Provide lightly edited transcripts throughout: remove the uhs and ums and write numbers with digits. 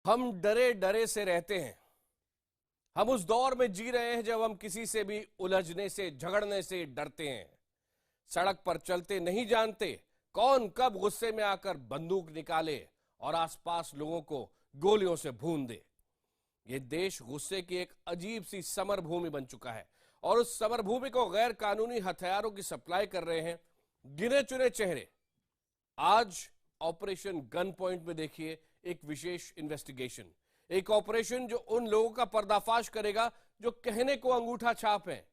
हम डरे डरे से रहते हैं। हम उस दौर में जी रहे हैं जब हम किसी से भी उलझने से झगड़ने से डरते हैं। सड़क पर चलते नहीं जानते कौन कब गुस्से में आकर बंदूक निकाले और आसपास लोगों को गोलियों से भून दे। ये देश गुस्से की एक अजीब सी समर भूमि बन चुका है और उस समर भूमि को गैर कानूनी हथियारों की सप्लाई कर रहे हैं गिने चुने चेहरे। आज ऑपरेशन गन पॉइंट में देखिए एक विशेष इन्वेस्टिगेशन, एक ऑपरेशन जो उन लोगों का पर्दाफाश करेगा जो कहने को अंगूठा छाप हैं,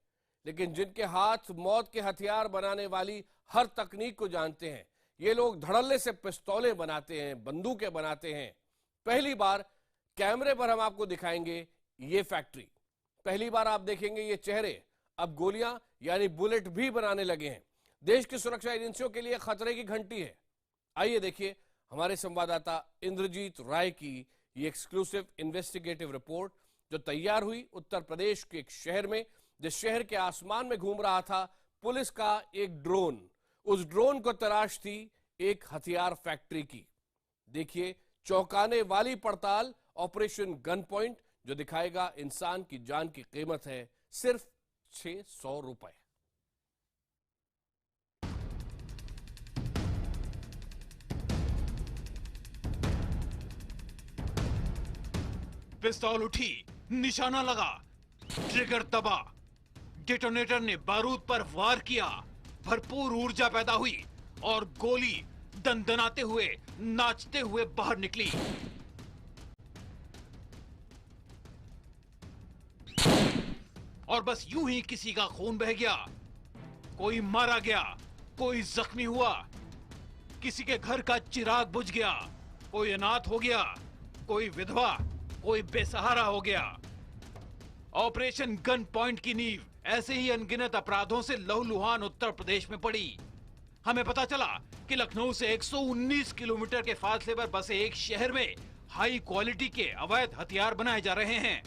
लेकिन जिनके हाथ मौत के हथियार बनाने वाली हर तकनीक को जानते हैं। ये लोग धड़ल्ले से पिस्तौलें बनाते हैं, बंदूकें बनाते हैं। पहली बार कैमरे पर हम आपको दिखाएंगे ये फैक्ट्री। पहली बार आप देखेंगे ये चेहरे अब गोलियां यानी बुलेट भी बनाने लगे हैं। देश की सुरक्षा एजेंसियों के लिए खतरे की घंटी है। आइए देखिए हमारे संवाददाता इंद्रजीत राय की ये एक्सक्लूसिव इन्वेस्टिगेटिव रिपोर्ट जो तैयार हुई उत्तर प्रदेश के एक शहर में, जिस शहर के आसमान में घूम रहा था पुलिस का एक ड्रोन। उस ड्रोन को तलाश थी एक हथियार फैक्ट्री की। देखिए चौंकाने वाली पड़ताल ऑपरेशन गन पॉइंट जो दिखाएगा इंसान की जान की कीमत है सिर्फ 600 रुपए। पिस्तौल उठी, निशाना लगा, ट्रिगर दबा, डेटोनेटर ने बारूद पर वार किया, भरपूर ऊर्जा पैदा हुई और गोली दंदनाते हुए, नाचते हुए बाहर निकली। और बस यूं ही किसी का खून बह गया, कोई मारा गया, कोई जख्मी हुआ, किसी के घर का चिराग बुझ गया, कोई अनाथ हो गया, कोई विधवा, कोई बेसहारा हो गया। ऑपरेशन गन पॉइंट की नींव ऐसे ही अनगिनत अपराधों से लहूलुहान उत्तर प्रदेश में पड़ी। हमें पता चला कि लखनऊ से 119 किलोमीटर के फासले पर बसे एक शहर में हाई क्वालिटी के अवैध हथियार बनाए जा रहे हैं।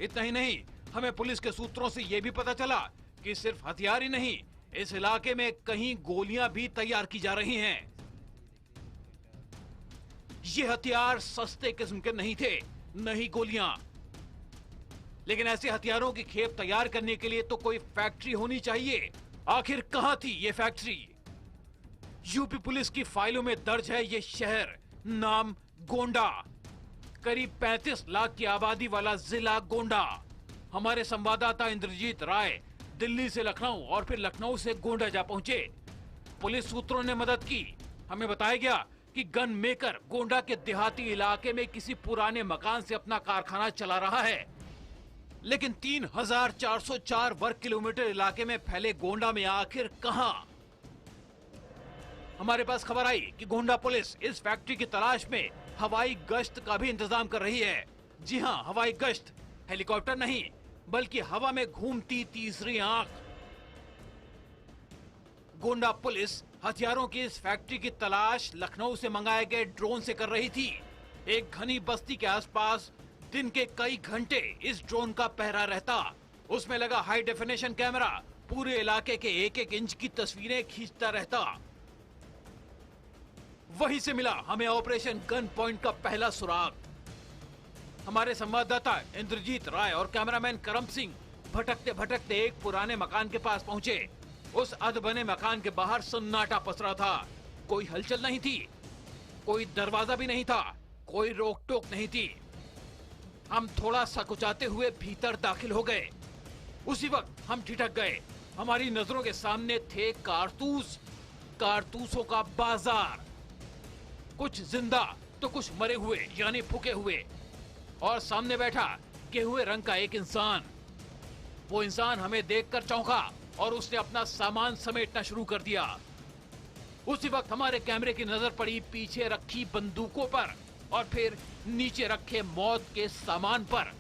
इतना ही नहीं, हमें पुलिस के सूत्रों से यह भी पता चला कि सिर्फ हथियार ही नहीं, इस इलाके में कहीं गोलियां भी तैयार की जा रही हैं। ये हथियार सस्ते किस्म के नहीं थे, नहीं गोलियां, लेकिन ऐसे हथियारों की खेप तैयार करने के लिए तो कोई फैक्ट्री होनी चाहिए। आखिर कहां थी ये फैक्ट्री? यूपी पुलिस की फाइलों में दर्ज है ये शहर, नाम गोंडा। करीब 35 लाख की आबादी वाला जिला गोंडा। हमारे संवाददाता इंद्रजीत राय दिल्ली से लखनऊ और फिर लखनऊ से गोंडा जा पहुंचे। पुलिस सूत्रों ने मदद की। हमें बताया गया कि गन मेकर गोंडा के देहाती इलाके में किसी पुराने मकान से अपना कारखाना चला रहा है, लेकिन 3404 वर्ग किलोमीटर इलाके में फैले गोंडा में आखिर कहां? हमारे पास खबर आई कि गोंडा पुलिस इस फैक्ट्री की तलाश में हवाई गश्त का भी इंतजाम कर रही है। जी हां, हवाई गश्त, हेलीकॉप्टर नहीं बल्कि हवा में घूमती तीसरी आंख। गोंडा पुलिस हथियारों की इस फैक्ट्री की तलाश लखनऊ से मंगाए गए ड्रोन से कर रही थी। एक घनी बस्ती के आसपास दिन के कई घंटे इस ड्रोन का पहरा रहता। उसमें लगा हाई डेफिनेशन कैमरा पूरे इलाके के एक एक इंच की तस्वीरें खींचता रहता। वहीं से मिला हमें ऑपरेशन गन पॉइंट का पहला सुराग। हमारे संवाददाता इंद्रजीत राय और कैमरामैन करम सिंह भटकते भटकते एक पुराने मकान के पास पहुंचे। उस अधबने मकान के बाहर सन्नाटा पसरा था। कोई हलचल नहीं थी, कोई दरवाजा भी नहीं था, कोई रोक टोक नहीं थी। हम थोड़ा सकुचाते हुए भीतर दाखिल हो गए। उसी वक्त हम ठिठक गए। हमारी नजरों के सामने थे कारतूस, कारतूसों का बाजार। कुछ जिंदा तो कुछ मरे हुए यानी फूके हुए, और सामने बैठा गेहुए रंग का एक इंसान। वो इंसान हमें देखकर चौंका और उसने अपना सामान समेटना शुरू कर दिया। उसी वक्त हमारे कैमरे की नजर पड़ी पीछे रखी बंदूकों पर और फिर नीचे रखे मौत के सामान पर।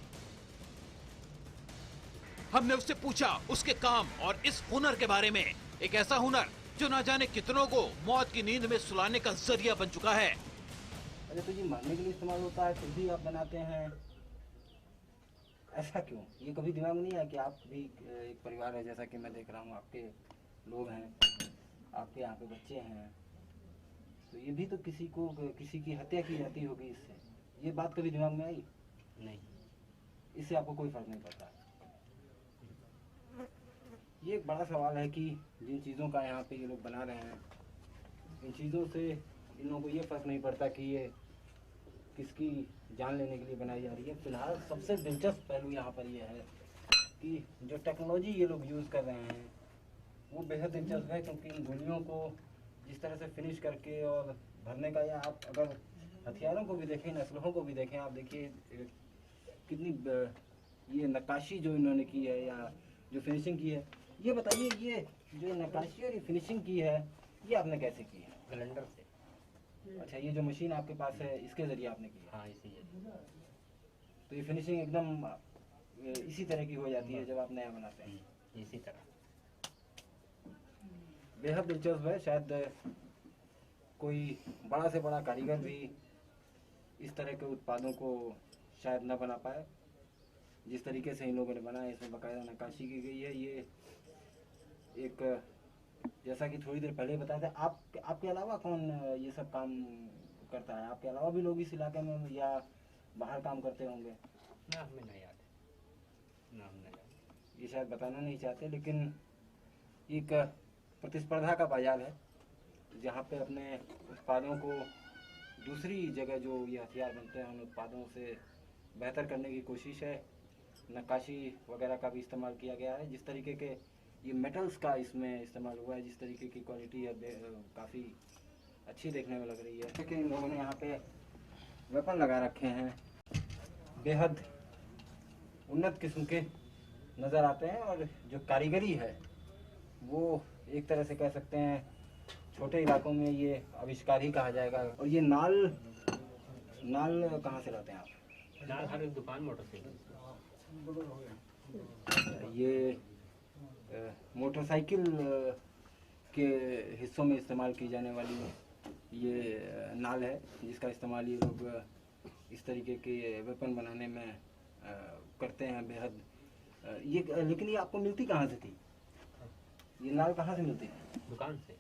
हमने उससे पूछा उसके काम और इस हुनर के बारे में, एक ऐसा हुनर जो ना जाने कितनों को मौत की नींद में सुलाने का जरिया बन चुका है। अरे तो जी मरने के लिए इस्तेमाल होता है, फिर भी आप बनाते हैं, ऐसा क्यों? ये कभी दिमाग में नहीं आया कि आप भी एक परिवार है, जैसा कि मैं देख रहा हूँ आपके लोग हैं, आपके यहाँ पे बच्चे हैं, तो ये भी तो किसी की हत्या की जाती होगी इससे। ये बात कभी दिमाग में आई? नहीं। इससे आपको कोई फर्क नहीं पड़ता? ये एक बड़ा सवाल है कि जिन चीज़ों का यहाँ पे ये लोग बना रहे हैं, इन चीज़ों से इन लोगों को ये फर्क नहीं पड़ता कि ये किसकी जान लेने के लिए बनाई जा रही है। फिलहाल सबसे दिलचस्प पहलू यहाँ पर ये है कि जो टेक्नोलॉजी ये लोग यूज़ कर रहे हैं वो बेहद दिलचस्प है, क्योंकि इन गोलियों को जिस तरह से फिनिश करके और भरने का, या आप अगर हथियारों को भी देखें, असलहों को भी देखें, आप देखिए कितनी ये नक्काशी जो इन्होंने की है या जो फिनिशिंग की है। ये बताइए, ये जो नक्काशी और ये फिनिशिंग की है, ये आपने कैसे की है? ब्लेंडर से। अच्छा, ये जो मशीन आपके पास है इसके ज़रिए आपने की है? हाँ, इसी है। तो ये फिनिशिंग एकदम इसी तरह की हो जाती है जब आप नया बनाते हैं? इसी तरह। बेहद दिलचस्प है। शायद कोई बड़ा से बड़ा कारीगर भी इस तरह के उत्पादों को शायद न बना पाए जिस तरीके से इन लोगों ने बनाया। इसमें बाकायदा नक्काशी की गई है। ये एक, जैसा कि थोड़ी देर पहले बताया था, आपके अलावा कौन ये सब काम करता है? आपके अलावा भी लोग इस इलाके में या बाहर काम करते होंगे? ना, हमें नहीं याद है। नाम नहीं याद। ये शायद बताना नहीं चाहते, लेकिन एक प्रतिस्पर्धा का बाजार है जहाँ पे अपने उत्पादों को दूसरी जगह जो ये हथियार बनते हैं उन उत्पादों से बेहतर करने की कोशिश है। नक्काशी वगैरह का भी इस्तेमाल किया गया है। जिस तरीके के ये मेटल्स का इसमें इस्तेमाल हुआ है, जिस तरीके की क्वालिटी है, काफ़ी अच्छी देखने में लग रही है। कि इन लोगों ने यहाँ पे वेपन लगा रखे हैं, बेहद उन्नत किस्म के नज़र आते हैं। और जो कारीगरी है वो एक तरह से कह सकते हैं छोटे इलाकों में ये आविष्कार ही कहा जाएगा। और ये नाल कहाँ से लाते हैं आप? नाल हर एक दुकान मोटरसाइकिल। ये मोटरसाइकिल के हिस्सों में इस्तेमाल की जाने वाली ये नाल है, जिसका इस्तेमाल ये लोग इस तरीके के वेपन बनाने में करते हैं। बेहद ये, लेकिन ये आपको मिलती कहाँ से थी? ये नाल कहाँ से मिलती थी? दुकान से।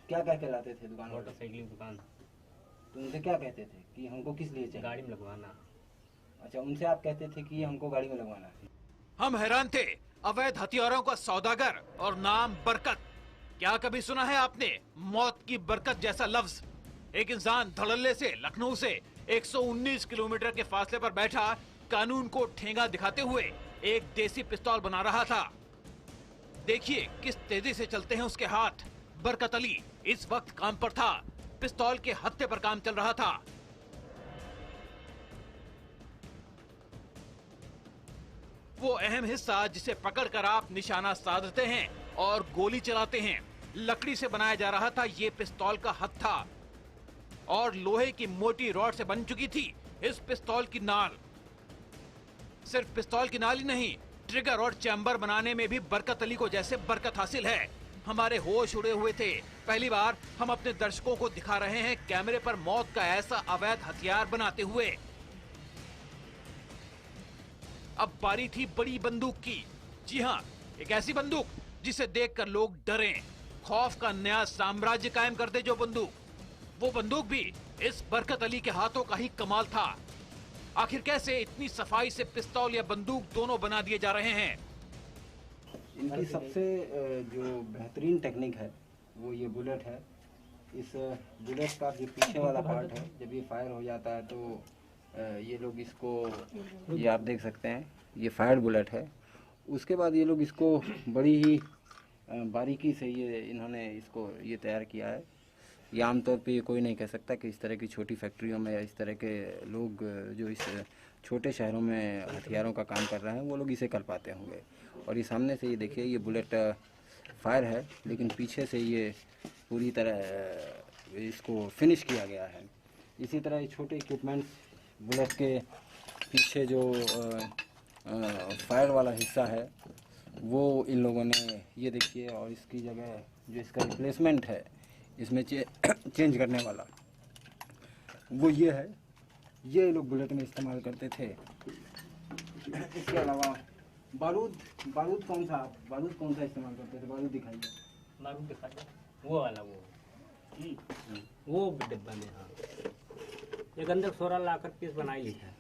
क्या कह के लाते थे दुकान? मोटरसाइकिल दुकान। तो उनसे क्या कहते थे कि हमको किस लिए चाहिए? गाड़ी में लगवाना। अच्छा, उनसे आप कहते थे कि हमको गाड़ी में लगवाना है। हम हैरान थे। अवैध हथियारों का सौदागर और नाम बरकत। क्या कभी सुना है आपने मौत की बरकत जैसा लफ्ज? एक इंसान धड़ल्ले से लखनऊ से 119 किलोमीटर के फासले पर बैठा कानून को ठेंगा दिखाते हुए एक देसी पिस्तौल बना रहा था। देखिए किस तेजी से चलते हैं उसके हाथ। बरकत अली इस वक्त काम पर था। पिस्तौल के हत्थे पर काम चल रहा था। वो अहम हिस्सा जिसे पकड़कर आप निशाना साधते हैं और गोली चलाते हैं। लकड़ी से बनाया जा रहा था ये पिस्तौल का हत्था और लोहे की मोटी रॉड से बन चुकी थी इस पिस्तौल की नाल। सिर्फ पिस्तौल की नाल ही नहीं, ट्रिगर और चैम्बर बनाने में भी बरकत अली को जैसे बरकत हासिल है। हमारे होश उड़े हुए थे। पहली बार हम अपने दर्शकों को दिखा रहे हैं कैमरे पर मौत का ऐसा अवैध हथियार बनाते हुए। अब बारी थी बड़ी बंदूक की। जी हाँ, एक ऐसी बंदूक जिसे देखकर लोग डरें, खौफ का नया साम्राज्य कायम कर दे जो बंदूक। वो बंदूक भी इस बरकत अली के हाथों का ही कमाल था। आखिर कैसे इतनी सफाई से पिस्तौल या बंदूक दोनों बना दिए जा रहे हैं? इनकी सबसे जो बेहतरीन टेक्निक है वो ये बुलेट है। इस बुलेट का जो पीछे वाला पार्ट है, जब ये फायर हो जाता है तो ये लोग इसको, ये आप देख सकते हैं, ये फायर बुलेट है। उसके बाद ये लोग इसको बड़ी ही बारीकी से इन्होंने इसको ये तैयार किया है। ये आमतौर पे ये कोई नहीं कह सकता कि इस तरह की छोटी फैक्ट्रियों में या इस तरह के लोग जो इस छोटे शहरों में हथियारों का काम कर रहे हैं वो लोग इसे कर पाते होंगे। और ये सामने से ये देखिए, ये बुलेट फायर है, लेकिन पीछे से ये पूरी तरह इसको फिनिश किया गया है। इसी तरह ये छोटे इक्विपमेंट्स, बुलेट के पीछे जो फायर वाला हिस्सा है वो इन लोगों ने, ये देखिए, और इसकी जगह जो इसका रिप्लेसमेंट है इसमें चेंज करने वाला वो ये है। ये लोग बुलेट में इस्तेमाल करते थे। इसके अलावा बारूद कौन सा इस्तेमाल करते थे? बारूद दिखाइए। बारूद दिखाइए। वो वाला वो डिब्बा में। हाँ, एक अंदर 16 लाकर पीस बनाई ली है।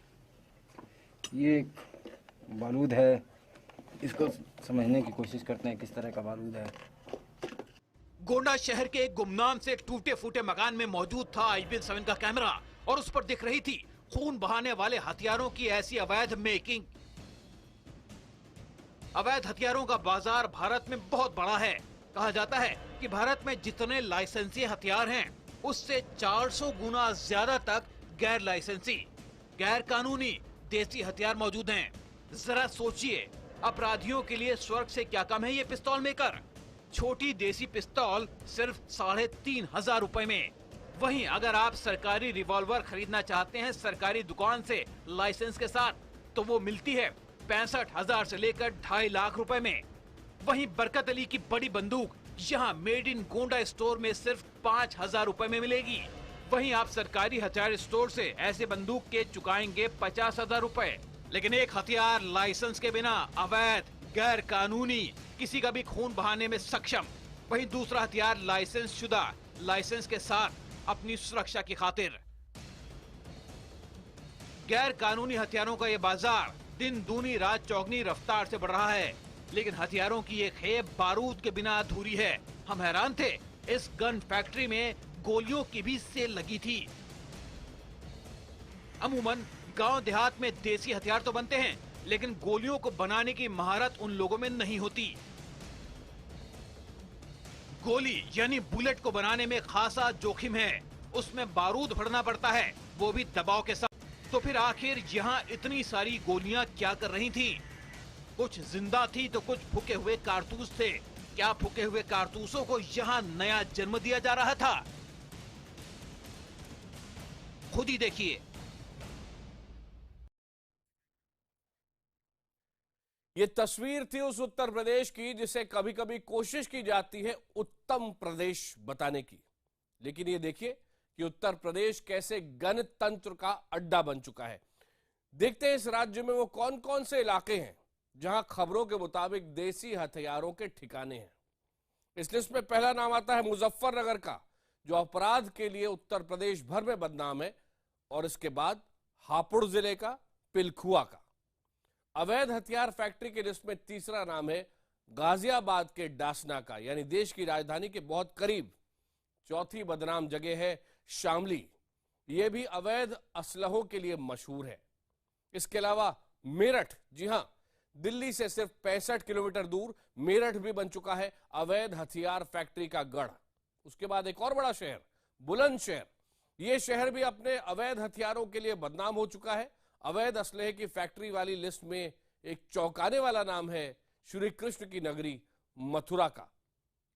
ये एक बारूद है, इसको समझने की कोशिश करते हैं किस तरह का बारूद है। गोंडा शहर के एक गुमनाम से टूटे फूटे मकान में मौजूद था IPL 7 का कैमरा और उस पर दिख रही थी खून बहाने वाले हथियारों की ऐसी अवैध मेकिंग। अवैध हथियारों का बाजार भारत में बहुत बड़ा है। कहा जाता है कि भारत में जितने लाइसेंसी हथियार हैं उससे 400 गुना ज्यादा तक गैर लाइसेंसी, गैर कानूनी देसी हथियार मौजूद हैं। जरा सोचिए, अपराधियों के लिए स्वर्ग से क्या कम है ये पिस्तौल मेकर। छोटी देसी पिस्तौल सिर्फ 3,500 रुपए में। वहीं अगर आप सरकारी रिवॉल्वर खरीदना चाहते हैं सरकारी दुकान से लाइसेंस के साथ, तो वो मिलती है 65,000 से लेकर 2.5 लाख रुपए में। वहीं बरकत अली की बड़ी बंदूक यहाँ मेड इन गोंडा स्टोर में सिर्फ 5,000 रुपए में मिलेगी। वहीं आप सरकारी हथियार स्टोर से ऐसे बंदूक के चुकाएंगे 50,000 रुपए। लेकिन एक हथियार लाइसेंस के बिना अवैध, गैर कानूनी, किसी का भी खून बहाने में सक्षम। वहीं दूसरा हथियार लाइसेंस शुदा, लाइसेंस के साथ अपनी सुरक्षा की खातिर। गैर कानूनी हथियारों का ये बाजार दिन दूनी रात चौगनी रफ्तार से बढ़ रहा है, लेकिन हथियारों की ये खेप बारूद के बिना अधूरी है। हम हैरान थे, इस गन फैक्ट्री में गोलियों की भी सेल लगी थी। अमूमन गांव देहात में देसी हथियार तो बनते हैं, लेकिन गोलियों को बनाने की महारत उन लोगों में नहीं होती। गोली यानी बुलेट को बनाने में खासा जोखिम है, उसमें बारूद भरना पड़ता है, वो भी दबाव के साथ। तो फिर आखिर यहाँ इतनी सारी गोलियां क्या कर रही थी? कुछ जिंदा थी तो कुछ फूके हुए कारतूस थे। क्या फूके हुए कारतूसों को यहाँ नया जन्म दिया जा रहा था? खुद ही देखिए। ये तस्वीर थी उस उत्तर प्रदेश की जिसे कभी कभी कोशिश की जाती है उत्तम प्रदेश बताने की, लेकिन ये देखिए कि उत्तर प्रदेश कैसे गणतंत्र का अड्डा बन चुका है। देखते हैं इस राज्य में वो कौन कौन से इलाके हैं जहां खबरों के मुताबिक देसी हथियारों के ठिकाने हैं। इस लिस्ट में पहला नाम आता है मुजफ्फरनगर का, जो अपराध के लिए उत्तर प्रदेश भर में बदनाम है, और इसके बाद हापुड़ जिले का पिलखुआ का। अवैध हथियार फैक्ट्री की लिस्ट में तीसरा नाम है गाजियाबाद के डासना का, यानी देश की राजधानी के बहुत करीब। चौथी बदनाम जगह है शामली, यह भी अवैध असलहों के लिए मशहूर है। इसके अलावा मेरठ, जी हां, दिल्ली से सिर्फ 65 किलोमीटर दूर मेरठ भी बन चुका है अवैध हथियार फैक्ट्री का गढ़। उसके बाद एक और बड़ा शहर बुलंदशहर, यह शहर भी अपने अवैध हथियारों के लिए बदनाम हो चुका है। अवैध असलहे की फैक्ट्री वाली लिस्ट में एक चौंकाने वाला नाम है श्री कृष्ण की नगरी मथुरा का।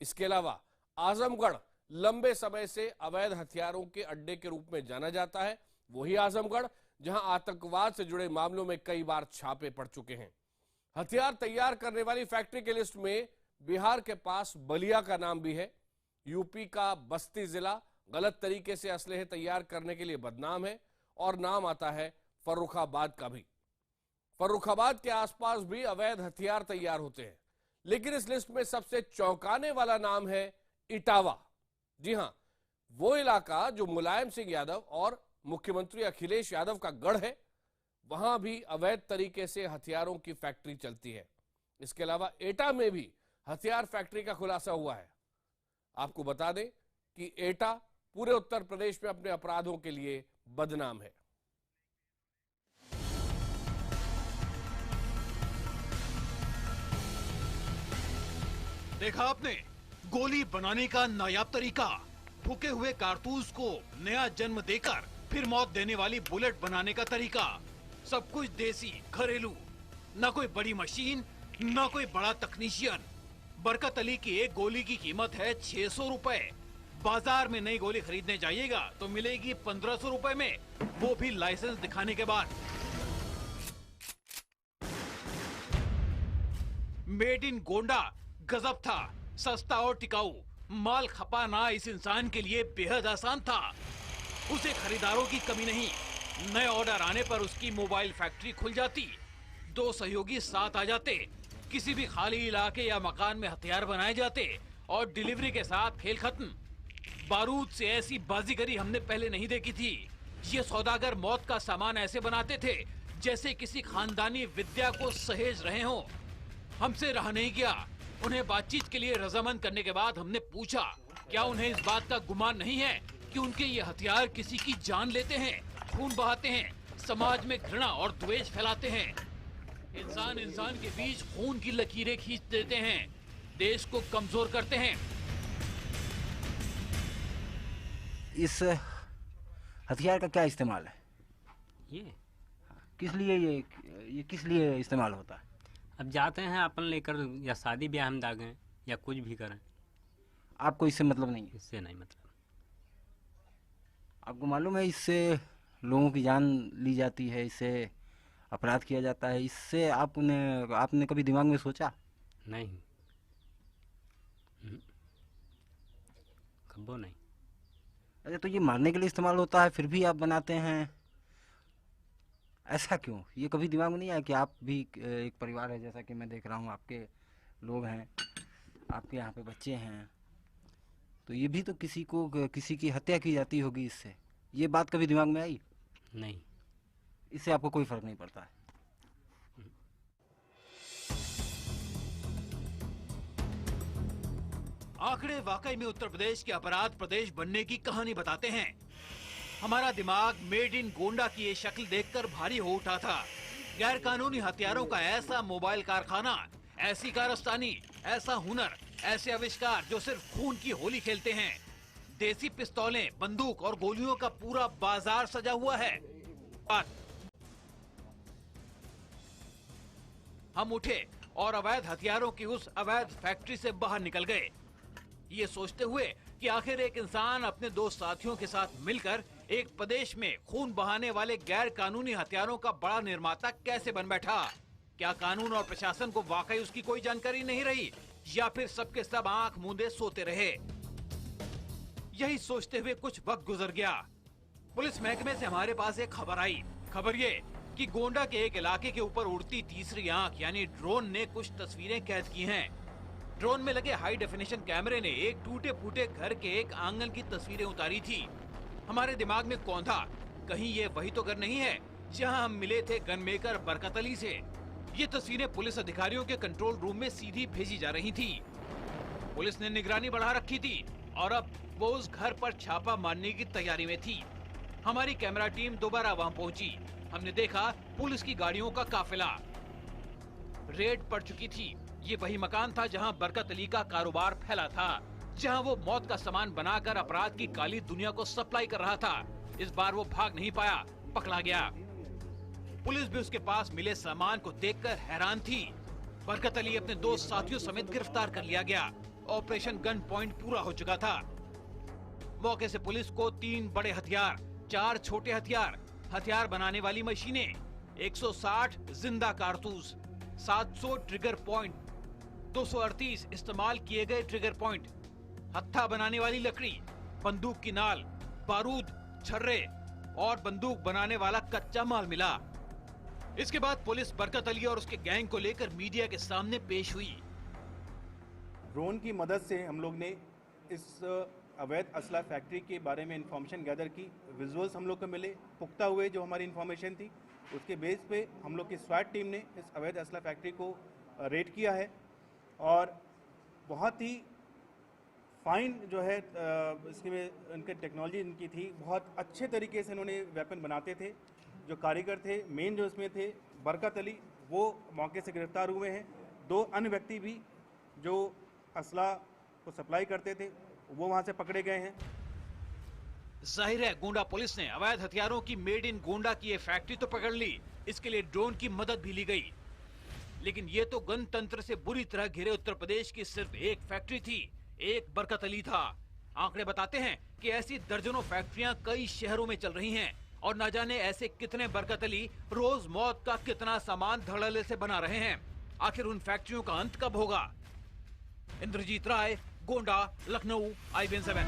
इसके अलावा आजमगढ़ लंबे समय से अवैध हथियारों के अड्डे के रूप में जाना जाता है। वही आजमगढ़ जहां आतंकवाद से जुड़े मामलों में कई बार छापे पड़ चुके हैं। हथियार तैयार करने वाली फैक्ट्री की लिस्ट में बिहार के पास बलिया का नाम भी है। यूपी का बस्ती जिला गलत तरीके से असलहे तैयार करने के लिए बदनाम है, और नाम आता है फर्रुखाबाद का भी। फर्रुखाबाद के आसपास भी अवैध हथियार तैयार होते हैं, लेकिन इस लिस्ट में सबसे चौंकाने वाला नाम है इटावा। जी हां, वो इलाका जो मुलायम सिंह यादव और मुख्यमंत्री अखिलेश यादव का गढ़ है, वहां भी अवैध तरीके से हथियारों की फैक्ट्री चलती है। इसके अलावा एटा में भी हथियार फैक्ट्री का खुलासा हुआ है। आपको बता दें कि एटा पूरे उत्तर प्रदेश में अपने अपराधों के लिए बदनाम है। देखा आपने, गोली बनाने का नायाब तरीका, फूके हुए कारतूस को नया जन्म देकर फिर मौत देने वाली बुलेट बनाने का तरीका। सब कुछ देसी, घरेलू, न कोई बड़ी मशीन, न कोई बड़ा तकनीशियन। बरकत अली की एक गोली की कीमत है 600 रुपए। बाजार में नई गोली खरीदने जाइएगा तो मिलेगी 1500 रुपए में, वो भी लाइसेंस दिखाने के बाद। मेड इन गोंडा गजब था, सस्ता और टिकाऊ। माल खपाना इस इंसान के लिए बेहद आसान था। उसे खरीदारों की कमी नहीं। नए ऑर्डर आने पर उसकी मोबाइल फैक्ट्री खुल जाती, 2 सहयोगी साथ आ जाते, किसी भी खाली इलाके या मकान में हथियार बनाए जाते और डिलीवरी के साथ खेल खत्म। बारूद से ऐसी बाजीगरी हमने पहले नहीं देखी थी। ये सौदागर मौत का सामान ऐसे बनाते थे जैसे किसी खानदानी विद्या को सहेज रहे हों। हमसे रहा नहीं गया। उन्हें बातचीत के लिए रजामंद करने के बाद हमने पूछा, क्या उन्हें इस बात का गुमान नहीं है कि उनके ये हथियार किसी की जान लेते हैं, खून बहाते हैं, समाज में घृणा और द्वेष फैलाते हैं, इंसान इंसान के बीच खून की लकीरें खींच देते हैं, देश को कमजोर करते हैं। इस हथियार का क्या इस्तेमाल है? ये किस लिए ये किस लिए इस्तेमाल होता है? अब जाते हैं अपन लेकर, या शादी ब्याह में दागें या कुछ भी करें, आपको इससे मतलब नहीं है? इससे नहीं मतलब। आपको मालूम है इससे लोगों की जान ली जाती है, इससे अपराध किया जाता है, इससे आपने कभी दिमाग में सोचा? नहीं, कब्बो नहीं। अरे तो ये मारने के लिए इस्तेमाल होता है, फिर भी आप बनाते हैं, ऐसा क्यों? ये कभी दिमाग में नहीं आया कि आप भी एक परिवार है, जैसा कि मैं देख रहा हूँ आपके लोग हैं, आपके यहाँ पे बच्चे हैं, तो ये भी तो किसी की हत्या की जाती होगी इससे, ये बात कभी दिमाग में आई? नहीं। इससे आपको कोई फर्क नहीं पड़ता है? आंकड़े वाकई में उत्तर प्रदेश के अपराध प्रदेश बनने की कहानी बताते हैं। हमारा दिमाग मेड इन गोंडा की ये शक्ल देखकर भारी हो उठा था। गैर कानूनी हथियारों का ऐसा मोबाइल कारखाना, ऐसी कारस्तानी, ऐसा हुनर, ऐसे आविष्कार जो सिर्फ खून की होली खेलते हैं। देसी पिस्तौलें, बंदूक और गोलियों का पूरा बाजार सजा हुआ है। हम उठे और अवैध हथियारों की उस अवैध फैक्ट्री से बाहर निकल गए, ये सोचते हुए कि आखिर एक इंसान अपने दो साथियों के साथ मिलकर एक प्रदेश में खून बहाने वाले गैर कानूनी हथियारों का बड़ा निर्माता कैसे बन बैठा। क्या कानून और प्रशासन को वाकई उसकी कोई जानकारी नहीं रही, या फिर सबके सब आंख मूंदे सोते रहे। यही सोचते हुए कुछ वक्त गुजर गया। पुलिस महकमे से हमारे पास एक खबर आई। खबर ये कि गोंडा के एक इलाके के ऊपर उड़ती तीसरी आंख यानी ड्रोन ने कुछ तस्वीरें कैद की हैं। ड्रोन में लगे हाई डेफिनेशन कैमरे ने एक टूटे फूटे घर के एक आंगन की तस्वीरें उतारी थी। हमारे दिमाग में कौन था, कहीं ये वही तो घर नहीं है जहां हम मिले थे गन मेकर बरकत अली से। ये तस्वीरें पुलिस अधिकारियों के कंट्रोल रूम में सीधी भेजी जा रही थी। पुलिस ने निगरानी बढ़ा रखी थी और अब वो उस घर पर छापा मारने की तैयारी में थी। हमारी कैमरा टीम दोबारा वहां पहुंची। हमने देखा पुलिस की गाड़ियों का काफिला। रेड पड़ चुकी थी। ये वही मकान था जहां बरकत अली का कारोबार फैला था, जहां वो मौत का सामान बनाकर अपराध की काली दुनिया को सप्लाई कर रहा था। इस बार वो भाग नहीं पाया, पकड़ा गया। पुलिस भी उसके पास मिले सामान को देखकर हैरान थी। बरकत अली अपने दो साथियों समेत गिरफ्तार कर लिया गया। ऑपरेशन गन पॉइंट पूरा हो चुका था। मौके से पुलिस को 3 बड़े हथियार, 4 छोटे हथियार, हथियार बनाने वाली मशीनें, 160 जिंदा कारतूस, 700 ट्रिगर पॉइंट, 238 इस्तेमाल किए गए ट्रिगर पॉइंट, हत्था बनाने वाली लकड़ी, बंदूक की नाल, बारूद, छर्रे और बंदूक बनाने वाला कच्चा माल मिला। इसके बाद पुलिस बरकत अली और उसके गैंग को लेकर मीडिया के सामने पेश हुई। ड्रोन की मदद से हम लोग ने इस अवैध असला फैक्ट्री के बारे में इंफॉर्मेशन गैदर की। विजुअल्स हम लोग को मिले, पुख्ता हुए जो हमारी इंफॉर्मेशन थी, उसके बेस पे हम लोग की स्वाट टीम ने इस अवैध असला फैक्ट्री को रेड किया है और बहुत ही फाइन जो है इसमें इनके टेक्नोलॉजी इनकी थी। बहुत अच्छे तरीके से इन्होंने वेपन बनाते थे। जो कारीगर थे मेन जो इसमें थे बरकत अली, वो मौके से गिरफ्तार हुए हैं। 2 अन्य व्यक्ति भी जो असला को सप्लाई करते थे वो वहाँ से पकड़े गए हैं। जाहिर है गोंडा पुलिस ने अवैध हथियारों की मेड इन गोंडा की ये फैक्ट्री तो पकड़ ली, इसके लिए ड्रोन की मदद भी ली गई। लेकिन ये तो गणतंत्र से बुरी तरह घिरे उत्तर प्रदेश की सिर्फ एक फैक्ट्री थी, एक बरकत अली था। आंकड़े बताते हैं कि ऐसी दर्जनों फैक्ट्रियां कई शहरों में चल रही हैं और न जाने ऐसे कितने बरकत अली रोज मौत का कितना सामान धड़ल्ले से बना रहे हैं। आखिर उन फैक्ट्रियों का अंत कब होगा? इंद्रजीत राय, गोंडा, लखनऊ, IBN 7।